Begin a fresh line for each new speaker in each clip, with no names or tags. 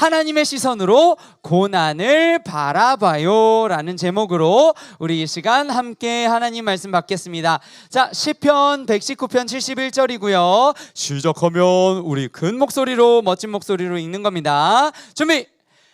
하나님의 시선으로 고난을 바라봐요 라는 제목으로 우리 이 시간 함께 하나님 말씀 받겠습니다. 자, 시편 119편 71절이고요 시작하면 우리 큰 목소리로 멋진 목소리로 읽는 겁니다. 준비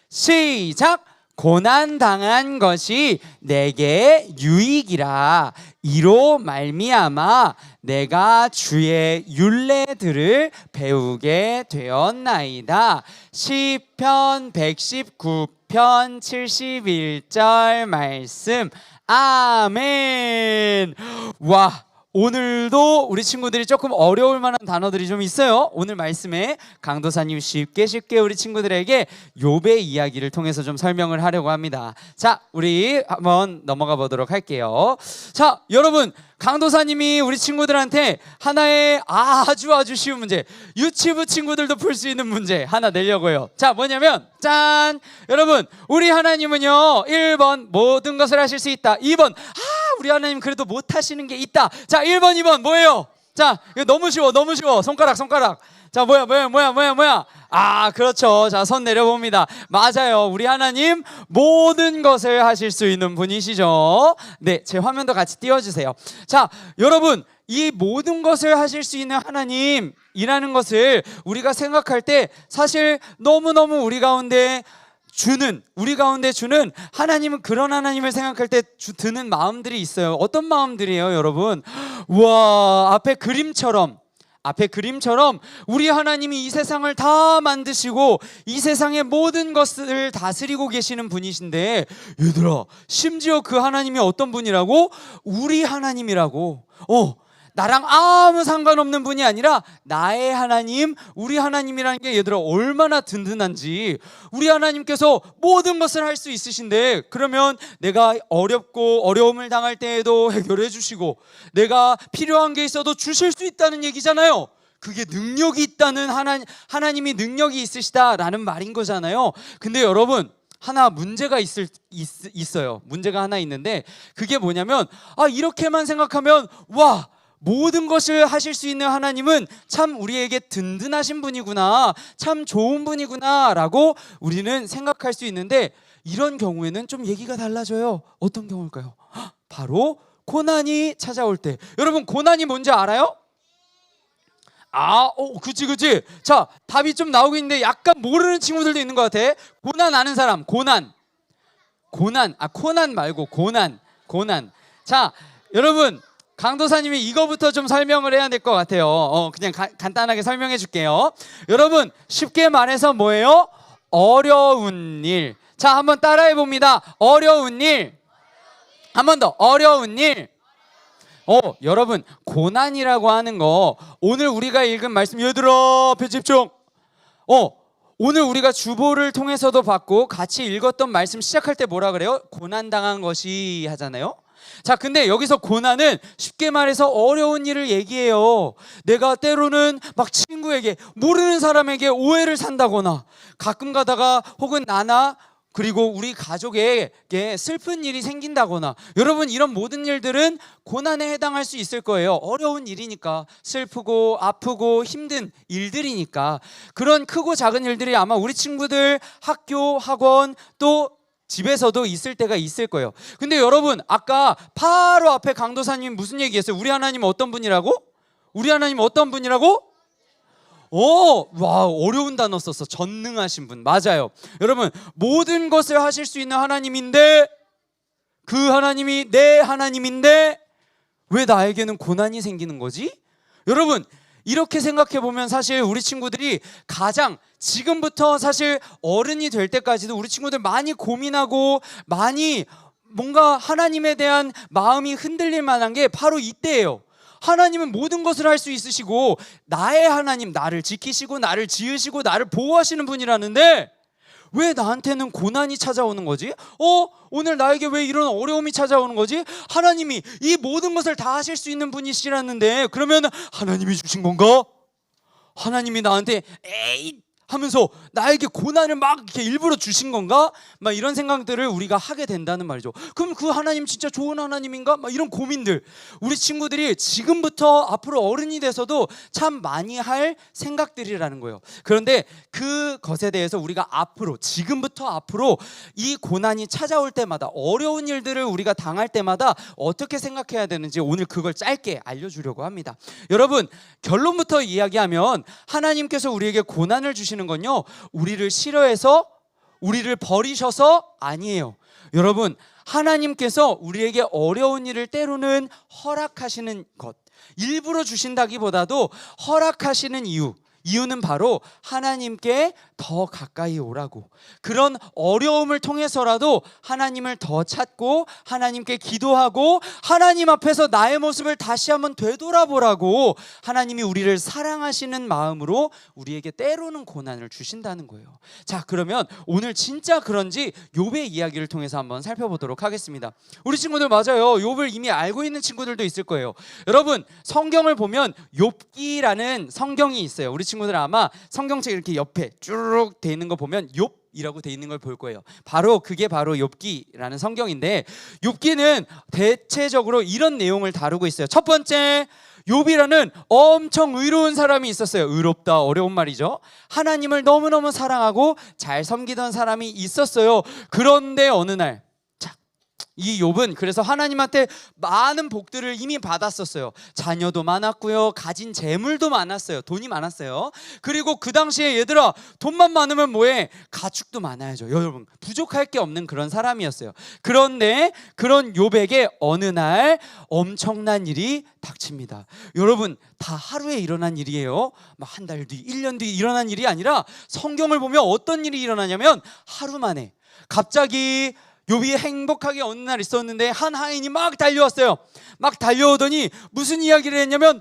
시작. 고난당한 것이 내게 유익이라 이로 말미암아 내가 주의 율례들을 배우게 되었나이다. 시편 119편 71절 말씀. 아멘. 와, 오늘도 우리 친구들이 조금 어려울 만한 단어들이 좀 있어요. 오늘 말씀에 강도사님 쉽게 우리 친구들에게 욥의 이야기를 통해서 좀 설명을 하려고 합니다. 자, 우리 한번 넘어가 보도록 할게요. 자, 여러분, 강도사님이 우리 친구들한테 하나의 아주 쉬운 문제, 유치부 친구들도 풀 수 있는 문제 하나 내려고요. 자, 뭐냐면 짠! 여러분, 우리 하나님은요 1번 모든 것을 하실 수 있다. 2번 우리 하나님 그래도 못 하시는 게 있다. 자, 1번 2번 뭐예요? 자, 이거 너무 쉬워. 손가락. 자, 뭐야? 아, 그렇죠. 자, 손 내려봅니다. 맞아요. 우리 하나님 모든 것을 하실 수 있는 분이시죠. 네, 제 화면도 같이 띄워주세요. 자, 여러분, 이 모든 것을 하실 수 있는 하나님이라는 것을 우리가 생각할 때 사실 너무너무 우리 가운데 주는 하나님은 그런 하나님을 생각할 때 드는 마음들이 있어요. 어떤 마음들이에요, 여러분? 와, 앞에 그림처럼 우리 하나님이 이 세상을 다 만드시고 이 세상의 모든 것을 다스리고 계시는 분이신데, 얘들아, 심지어 그 하나님이 어떤 분이라고? 우리 하나님이라고. 나랑 아무 상관없는 분이 아니라 나의 하나님, 우리 하나님이라는 게 얘들아 얼마나 든든한지. 우리 하나님께서 모든 것을 할 수 있으신데, 그러면 내가 어려움을 당할 때에도 해결해 주시고 내가 필요한 게 있어도 주실 수 있다는 얘기잖아요. 그게 능력이 있다는 하나님이 능력이 있으시다라는 말인 거잖아요. 근데 여러분, 하나 문제가 있어요. 문제가 하나 있는데, 그게 뭐냐면 이렇게만 생각하면 와, 모든 것을 하실 수 있는 하나님은 참 우리에게 든든하신 분이구나, 참 좋은 분이구나 라고 우리는 생각할 수 있는데, 이런 경우에는 좀 얘기가 달라져요. 어떤 경우일까요? 바로 고난이 찾아올 때. 여러분, 고난이 뭔지 알아요? 그치. 자, 답이 좀 나오고 있는데 약간 모르는 친구들도 있는 것 같아. 고난 아는 사람. 고난 말고 고난. 자, 여러분, 강도사님이 이거부터 좀 설명을 해야 될 것 같아요. 그냥 간단하게 설명해 줄게요. 여러분, 쉽게 말해서 뭐예요? 어려운 일. 자, 한번 따라해 봅니다. 어려운 일. 한 번 더. 어려운 일. 여러분, 고난이라고 하는 거, 오늘 우리가 읽은 말씀, 얘들아 앞에 집중. 오늘 우리가 주보를 통해서도 봤고 같이 읽었던 말씀 시작할 때 뭐라 그래요? 고난당한 것이 하잖아요. 자, 근데 여기서 고난은 쉽게 말해서 어려운 일을 얘기해요. 내가 때로는 막 친구에게, 모르는 사람에게 오해를 산다거나, 가끔 가다가 혹은 나나 그리고 우리 가족에게 슬픈 일이 생긴다거나, 여러분, 이런 모든 일들은 고난에 해당할 수 있을 거예요. 어려운 일이니까, 슬프고 아프고 힘든 일들이니까. 그런 크고 작은 일들이 아마 우리 친구들 학교, 학원, 또 집에서도 있을 때가 있을 거예요. 근데 여러분, 아까 바로 앞에 강도사님이 무슨 얘기했어요? 우리 하나님은 어떤 분이라고? 와, 어려운 단어 썼어. 전능하신 분. 맞아요. 여러분, 모든 것을 하실 수 있는 하나님인데, 그 하나님이 내 하나님인데 왜 나에게는 고난이 생기는 거지? 여러분, 이렇게 생각해 보면 사실 우리 친구들이 가장 지금부터 사실 어른이 될 때까지도 우리 친구들 많이 고민하고 많이 뭔가 하나님에 대한 마음이 흔들릴 만한 게 바로 이때예요. 하나님은 모든 것을 할 수 있으시고 나의 하나님, 나를 지키시고 나를 지으시고 나를 보호하시는 분이라는데 왜 나한테는 고난이 찾아오는 거지? 오늘 나에게 왜 이런 어려움이 찾아오는 거지? 하나님이 이 모든 것을 다 하실 수 있는 분이시라는데, 그러면 하나님이 주신 건가? 하나님이 나한테 에이 하면서 나에게 고난을 막 이렇게 일부러 주신 건가? 막 이런 생각들을 우리가 하게 된다는 말이죠. 그럼 그 하나님 진짜 좋은 하나님인가? 막 이런 고민들 우리 친구들이 지금부터 앞으로 어른이 돼서도 참 많이 할 생각들이라는 거예요. 그런데 그것에 대해서 우리가 지금부터 앞으로 이 고난이 찾아올 때마다, 어려운 일들을 우리가 당할 때마다 어떻게 생각해야 되는지 오늘 그걸 짧게 알려주려고 합니다. 여러분, 결론부터 이야기하면 하나님께서 우리에게 고난을 주시는 건요, 우리를 싫어해서, 우리를 버리셔서 아니에요. 여러분, 하나님께서 우리에게 어려운 일을 때로는 허락하시는 것, 일부러 주신다기보다도 허락하시는 이유는 바로 하나님께 더 가까이 오라고, 그런 어려움을 통해서라도 하나님을 더 찾고 하나님께 기도하고 하나님 앞에서 나의 모습을 다시 한번 되돌아보라고, 하나님이 우리를 사랑하시는 마음으로 우리에게 때로는 고난을 주신다는 거예요. 자, 그러면 오늘 진짜 그런지 욥의 이야기를 통해서 한번 살펴보도록 하겠습니다. 우리 친구들 맞아요, 욥을 이미 알고 있는 친구들도 있을 거예요. 여러분, 성경을 보면 욥기라는 성경이 있어요. 우리 친구들 아마 성경책 이렇게 옆에 쭉 돼 있는 거 보면 욥이라고 돼 있는 걸 볼 거예요. 그게 바로 욥기라는 성경인데, 욥기는 대체적으로 이런 내용을 다루고 있어요. 첫 번째, 욥이라는 엄청 의로운 사람이 있었어요. 의롭다, 어려운 말이죠. 하나님을 너무너무 사랑하고 잘 섬기던 사람이 있었어요. 그런데 어느 날, 이 욥은 그래서 하나님한테 많은 복들을 이미 받았었어요. 자녀도 많았고요, 가진 재물도 많았어요. 돈이 많았어요. 그리고 그 당시에 얘들아, 돈만 많으면 뭐해? 가축도 많아야죠. 여러분, 부족할 게 없는 그런 사람이었어요. 그런데 그런 욥에게 어느 날 엄청난 일이 닥칩니다. 여러분, 다 하루에 일어난 일이에요. 막 한 달 뒤, 1년 뒤 일어난 일이 아니라, 성경을 보면 어떤 일이 일어나냐면 하루 만에 갑자기 욥이 행복하게 어느 날 있었는데 한 하인이 막 달려왔어요. 막 달려오더니 무슨 이야기를 했냐면,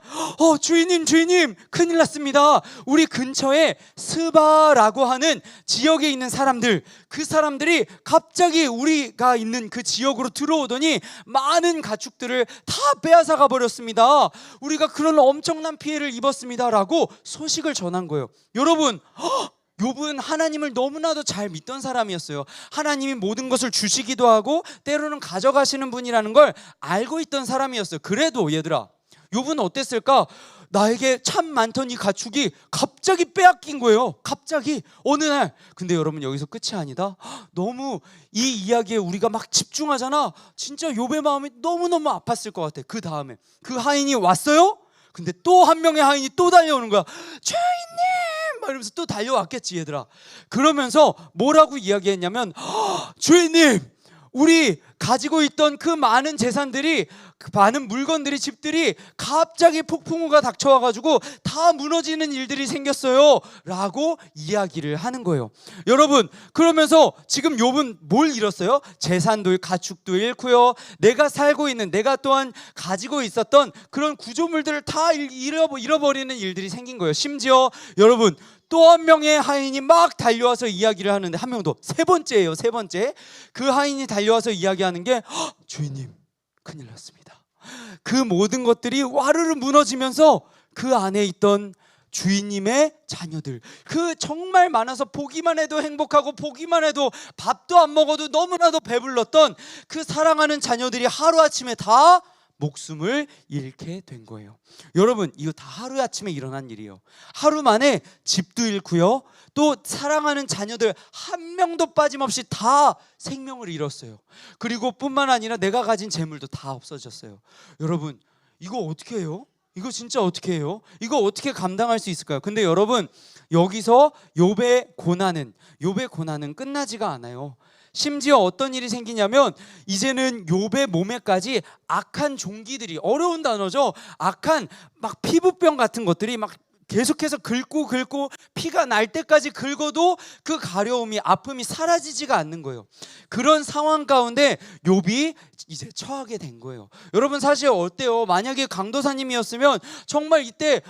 주인님 큰일 났습니다. 우리 근처에 스바라고 하는 지역에 있는 사람들, 그 사람들이 갑자기 우리가 있는 그 지역으로 들어오더니 많은 가축들을 다 빼앗아가 버렸습니다. 우리가 그런 엄청난 피해를 입었습니다 라고 소식을 전한 거예요. 여러분, 욥은 하나님을 너무나도 잘 믿던 사람이었어요. 하나님이 모든 것을 주시기도 하고 때로는 가져가시는 분이라는 걸 알고 있던 사람이었어요. 그래도 얘들아, 욥은 어땠을까? 나에게 참 많던 이 가축이 갑자기 빼앗긴 거예요. 갑자기 어느 날. 근데 여러분, 여기서 끝이 아니다. 너무 이 이야기에 우리가 막 집중하잖아. 진짜 욥의 마음이 너무너무 아팠을 것 같아. 그 다음에 그 하인이 왔어요. 근데 또 한 명의 하인이 또 달려오는 거야. 주인님! 막 이러면서 또 달려왔겠지, 얘들아. 그러면서 뭐라고 이야기했냐면, 주인님! 우리 가지고 있던 그 많은 재산들이, 그 많은 물건들이, 집들이 갑자기 폭풍우가 닥쳐와가지고 다 무너지는 일들이 생겼어요 라고 이야기를 하는 거예요. 여러분, 그러면서 지금 욥은 뭘 잃었어요? 재산도, 가축도 잃고요, 내가 살고 있는, 내가 또한 가지고 있었던 그런 구조물들을 다 잃어버리는 일들이 생긴 거예요. 심지어 여러분, 또 한 명의 하인이 막 달려와서 이야기를 하는데, 한 명 더, 세 번째예요. 세 번째, 그 하인이 달려와서 이야기하는 게, 주인님 큰일 났습니다. 그 모든 것들이 와르르 무너지면서 그 안에 있던 주인님의 자녀들, 그 정말 많아서 보기만 해도 행복하고 보기만 해도 밥도 안 먹어도 너무나도 배불렀던 그 사랑하는 자녀들이 하루아침에 다 목숨을 잃게 된 거예요. 여러분, 이거 다 하루아침에 일어난 일이에요. 하루 만에 집도 잃고요, 또 사랑하는 자녀들 한 명도 빠짐없이 다 생명을 잃었어요. 그리고 뿐만 아니라 내가 가진 재물도 다 없어졌어요. 여러분, 이거 어떻게 해요? 이거 진짜 어떻게 해요? 이거 어떻게 감당할 수 있을까요? 근데 여러분, 여기서 욥의 고난은 끝나지가 않아요. 심지어 어떤 일이 생기냐면, 이제는 욥의 몸에까지 악한 종기들이, 어려운 단어죠, 악한 막 피부병 같은 것들이 막 계속해서 긁고 피가 날 때까지 긁어도 그 가려움이, 아픔이 사라지지가 않는 거예요. 그런 상황 가운데 욥이 이제 처하게 된 거예요. 여러분, 사실 어때요? 만약에 강도사님이었으면 정말 이때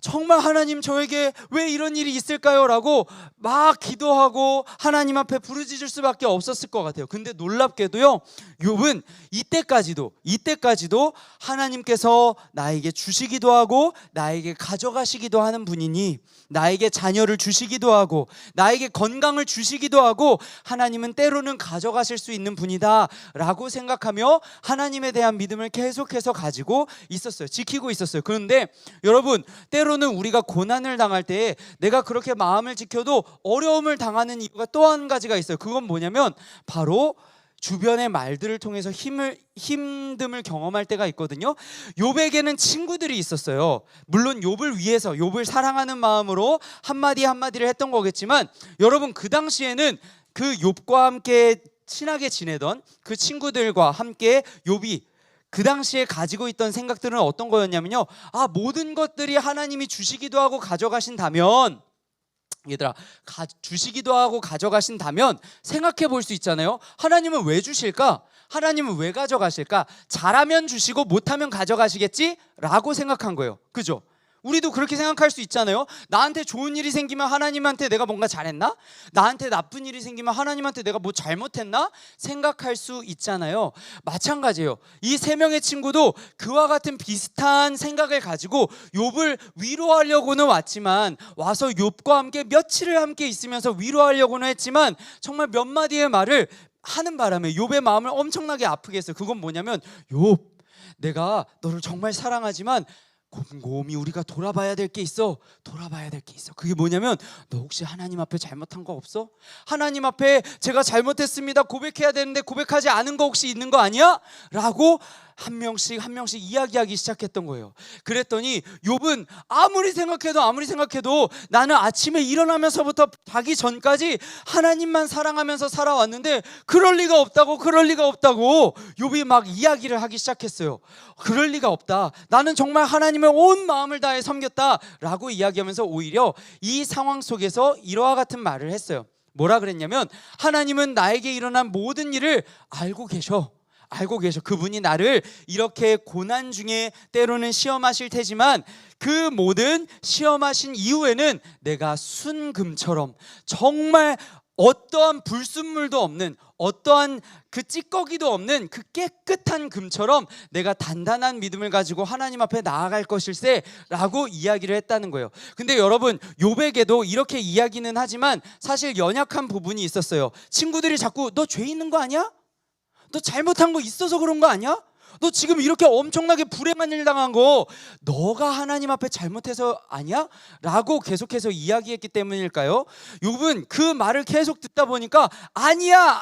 정말 하나님 저에게 왜 이런 일이 있을까요? 라고 막 기도하고 하나님 앞에 부르짖을 수밖에 없었을 것 같아요. 근데 놀랍게도요, 욥은 이때까지도 하나님께서 나에게 주시기도 하고 나에게 가져가시기도 하는 분이니, 나에게 자녀를 주시기도 하고 나에게 건강을 주시기도 하고 하나님은 때로는 가져가실 수 있는 분이다 라고 생각하며 하나님에 대한 믿음을 계속해서 가지고 있었어요. 지키고 있었어요. 그런데 여러분, 때로는 우리가 고난을 당할 때 내가 그렇게 마음을 지켜도 어려움을 당하는 이유가 또 한 가지가 있어요. 그건 뭐냐면 바로 주변의 말들을 통해서 힘듦을 경험할 때가 있거든요. 욥에게는 친구들이 있었어요. 물론 욥을 위해서, 욥을 사랑하는 마음으로 한마디 한마디를 했던 거겠지만, 여러분 그 당시에는 그 욥과 함께 친하게 지내던 그 친구들과 함께 욥이 그 당시에 가지고 있던 생각들은 어떤 거였냐면요, 모든 것들이 하나님이 주시기도 하고 가져가신다면, 얘들아, 주시기도 하고 가져가신다면 생각해 볼 수 있잖아요. 하나님은 왜 주실까? 하나님은 왜 가져가실까? 잘하면 주시고 못하면 가져가시겠지? 라고 생각한 거예요. 그죠? 우리도 그렇게 생각할 수 있잖아요. 나한테 좋은 일이 생기면 하나님한테 내가 뭔가 잘했나? 나한테 나쁜 일이 생기면 하나님한테 내가 뭐 잘못했나? 생각할 수 있잖아요. 마찬가지예요. 이 세 명의 친구도 그와 같은 비슷한 생각을 가지고 욥을 위로하려고는 왔지만, 와서 욥과 함께 며칠을 함께 있으면서 위로하려고는 했지만 정말 몇 마디의 말을 하는 바람에 욥의 마음을 엄청나게 아프게 했어요. 그건 뭐냐면, 욥, 내가 너를 정말 사랑하지만 곰곰이 우리가 돌아봐야 될 게 있어. 그게 뭐냐면, 너 혹시 하나님 앞에 잘못한 거 없어? 하나님 앞에 제가 잘못했습니다 고백해야 되는데 고백하지 않은 거 혹시 있는 거 아니야? 라고 한 명씩 이야기하기 시작했던 거예요. 그랬더니 욥은 아무리 생각해도 나는 아침에 일어나면서부터 자기 전까지 하나님만 사랑하면서 살아왔는데 그럴 리가 없다고 욥이 막 이야기를 하기 시작했어요. 그럴 리가 없다. 나는 정말 하나님을 온 마음을 다해 섬겼다 라고 이야기하면서 오히려 이 상황 속에서 이러한 같은 말을 했어요. 뭐라 그랬냐면, 하나님은 나에게 일어난 모든 일을 알고 계셔. 그분이 나를 이렇게 고난 중에 때로는 시험하실 테지만 그 모든 시험하신 이후에는 내가 순금처럼, 정말 어떠한 불순물도 없는, 어떠한 그 찌꺼기도 없는 그 깨끗한 금처럼 내가 단단한 믿음을 가지고 하나님 앞에 나아갈 것일세 라고 이야기를 했다는 거예요. 근데 여러분, 욥에게도 이렇게 이야기는 하지만 사실 연약한 부분이 있었어요. 친구들이 자꾸 너 죄 있는 거 아니야? 너 잘못한 거 있어서 그런 거 아니야? 너 지금 이렇게 엄청나게 불행한 일 당한 거 너가 하나님 앞에 잘못해서 아니야? 라고 계속해서 이야기했기 때문일까요? 욥은 그 말을 계속 듣다 보니까 아니야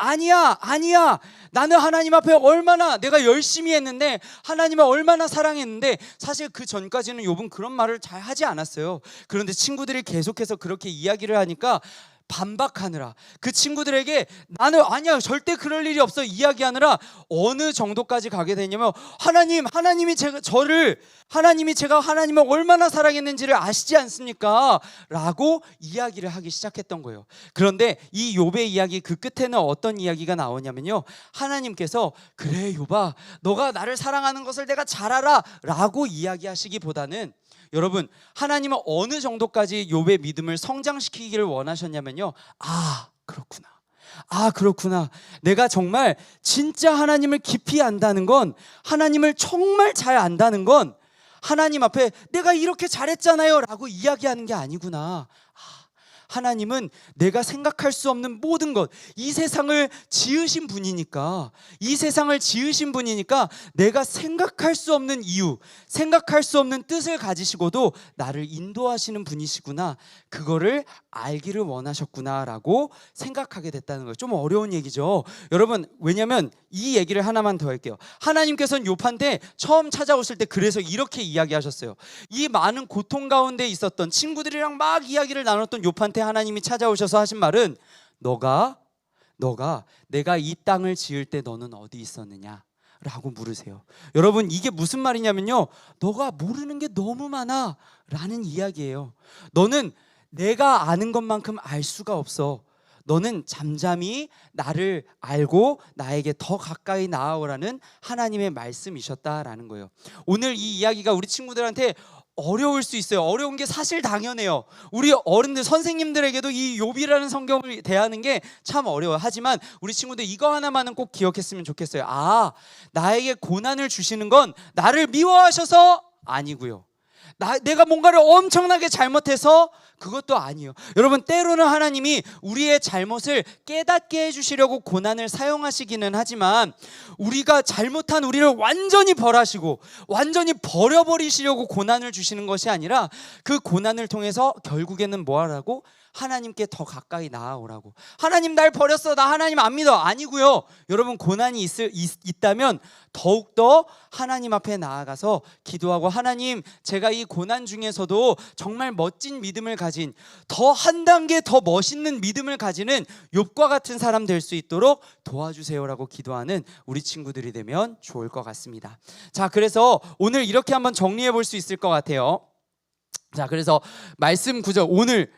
나는 하나님 앞에 얼마나 내가 열심히 했는데, 하나님을 얼마나 사랑했는데, 사실 그 전까지는 욥은 그런 말을 잘 하지 않았어요. 그런데 친구들이 계속해서 그렇게 이야기를 하니까 반박하느라, 그 친구들에게 나는 아니야 절대 그럴 일이 없어 이야기하느라 어느 정도까지 가게 되냐면, 하나님이 제가 하나님을 얼마나 사랑했는지를 아시지 않습니까? 라고 이야기를 하기 시작했던 거예요. 그런데 이 욥의 이야기 그 끝에는 어떤 이야기가 나오냐면요, 하나님께서 그래 욥아, 너가 나를 사랑하는 것을 내가 잘 알아 라고 이야기하시기보다는, 여러분, 하나님은 어느 정도까지 욥의 믿음을 성장시키기를 원하셨냐면요, 그렇구나. 내가 정말 진짜 하나님을 깊이 안다는 건, 하나님을 정말 잘 안다는 건 하나님 앞에 내가 이렇게 잘했잖아요 라고 이야기하는 게 아니구나. 하나님은 내가 생각할 수 없는 모든 것, 이 세상을 지으신 분이니까 내가 생각할 수 없는 이유, 생각할 수 없는 뜻을 가지시고도 나를 인도하시는 분이시구나, 그거를 알기를 원하셨구나 라고 생각하게 됐다는 거예요. 좀 어려운 얘기죠 여러분. 왜냐하면 이 얘기를 하나만 더 할게요. 하나님께서는 욥한테 처음 찾아오실 때 그래서 이렇게 이야기하셨어요. 이 많은 고통 가운데 있었던 친구들이랑 막 이야기를 나눴던 욥한테 하나님이 찾아오셔서 하신 말은, 너가 내가 이 땅을 지을 때 너는 어디 있었느냐 라고 물으세요. 여러분, 이게 무슨 말이냐면요, 너가 모르는 게 너무 많아 라는 이야기예요. 너는 내가 아는 것만큼 알 수가 없어. 너는 잠잠히 나를 알고 나에게 더 가까이 나아오라는 하나님의 말씀이셨다라는 거예요. 오늘 이 이야기가 우리 친구들한테 어려울 수 있어요. 어려운 게 사실 당연해요. 우리 어른들, 선생님들에게도 이 욥이라는 성경을 대하는 게 참 어려워요. 하지만 우리 친구들 이거 하나만은 꼭 기억했으면 좋겠어요. 나에게 고난을 주시는 건 나를 미워하셔서 아니고요. 내가 뭔가를 엄청나게 잘못해서 그것도 아니에요. 여러분, 때로는 하나님이 우리의 잘못을 깨닫게 해주시려고 고난을 사용하시기는 하지만, 우리가 잘못한 우리를 완전히 벌하시고 완전히 버려버리시려고 고난을 주시는 것이 아니라, 그 고난을 통해서 결국에는 뭐 하라고? 하나님께 더 가까이 나아오라고. 하나님 날 버렸어, 나 하나님 안 믿어, 아니고요. 여러분, 고난이 있다면 더욱더 하나님 앞에 나아가서 기도하고, 하나님, 제가 이 고난 중에서도 정말 멋진 믿음을 가진, 더 한 단계 더 멋있는 믿음을 가지는 욥과 같은 사람 될 수 있도록 도와주세요라고 기도하는 우리 친구들이 되면 좋을 것 같습니다. 자, 그래서 오늘 이렇게 한번 정리해 볼 수 있을 것 같아요. 자, 그래서 말씀 구절, 오늘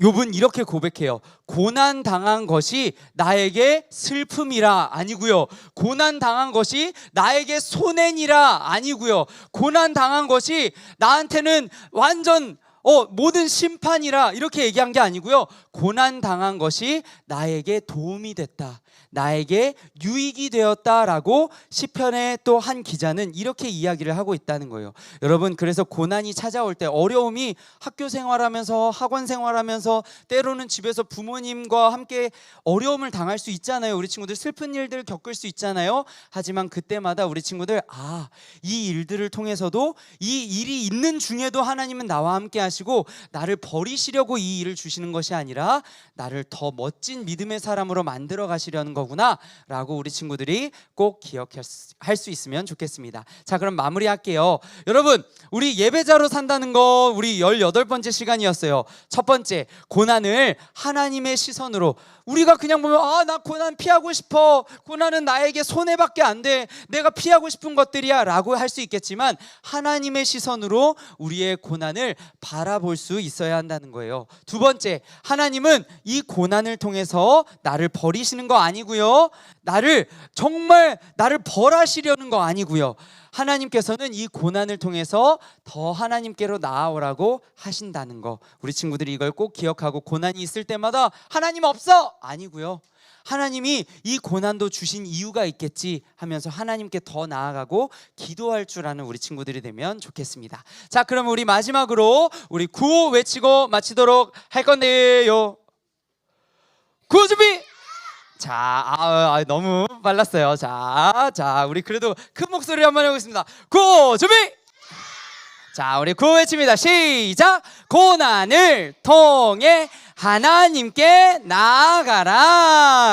욥은 이렇게 고백해요. 고난 당한 것이 나에게 슬픔이라 아니고요. 고난 당한 것이 나에게 손해니라 아니고요. 고난 당한 것이 나한테는 완전 모든 심판이라 이렇게 얘기한 게 아니고요. 고난 당한 것이 나에게 도움이 됐다, 나에게 유익이 되었다라고 시편의 또 한 기자는 이렇게 이야기를 하고 있다는 거예요. 여러분, 그래서 고난이 찾아올 때, 어려움이 학교 생활하면서, 학원 생활하면서, 때로는 집에서 부모님과 함께 어려움을 당할 수 있잖아요. 우리 친구들 슬픈 일들을 겪을 수 있잖아요. 하지만 그때마다 우리 친구들, 이 일들을 통해서도, 이 일이 있는 중에도 하나님은 나와 함께 하시고 나를 버리시려고 이 일을 주시는 것이 아니라 나를 더 멋진 믿음의 사람으로 만들어 가시려는 거구나 라고 우리 친구들이 꼭 기억할 수 있으면 좋겠습니다. 자, 그럼 마무리할게요. 여러분, 우리 예배자로 산다는 거 우리 18번째 시간이었어요. 첫 번째, 고난을 하나님의 시선으로, 우리가 그냥 보면 나 고난 피하고 싶어, 고난은 나에게 손해밖에 안 돼, 내가 피하고 싶은 것들이야 라고 할 수 있겠지만, 하나님의 시선으로 우리의 고난을 바라볼 수 있어야 한다는 거예요. 두 번째, 하나님은 이 고난을 통해서 나를 버리시는 거 아니고요, 정말 나를 벌하시려는 거 아니고요, 하나님께서는 이 고난을 통해서 더 하나님께로 나아오라고 하신다는 거, 우리 친구들이 이걸 꼭 기억하고, 고난이 있을 때마다 하나님 없어! 아니고요, 하나님이 이 고난도 주신 이유가 있겠지 하면서 하나님께 더 나아가고 기도할 줄 아는 우리 친구들이 되면 좋겠습니다. 자, 그럼 우리 마지막으로 우리 구호 외치고 마치도록 할 건데요. 구호 준비! 자, 너무 빨랐어요. 자, 우리 그래도 큰 목소리로 한번 해보겠습니다. 구호 준비! 자, 우리 구호 외칩니다. 시작! 고난을 통해 하나님께 나아가라.